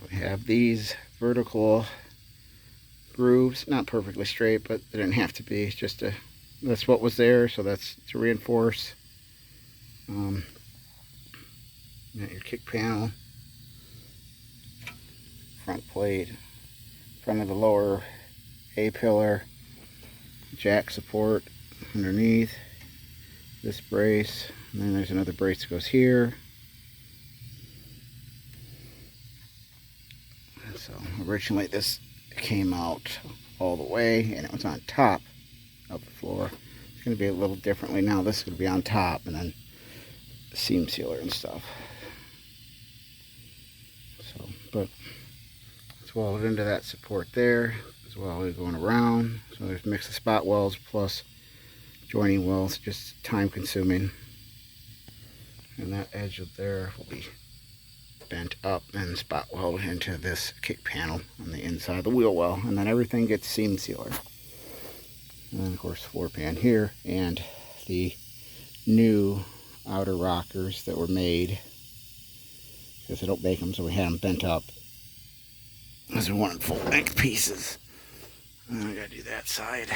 we have these vertical grooves, not perfectly straight, but they didn't have to be. It's just that's what was there, so that's to reinforce. You got your kick panel, front plate, front of the lower A-pillar, jack support underneath, this brace, and then there's another brace that goes here. And so originally this came out all the way and it was on top of the floor. It's going to be a little differently now. This is going to be on top and then the seam sealer and stuff. So, but it's welded into that support there as well as going around. So there's a mix of spot welds plus joining welds, just time consuming. And that edge of there will be bent up and spot welded into this kick panel on the inside of the wheel well, and then everything gets seam sealer. And then of course floor pan here, and the new outer rockers that were made, because they don't make them, so we had them bent up because we wanted full length pieces. And I gotta do that side.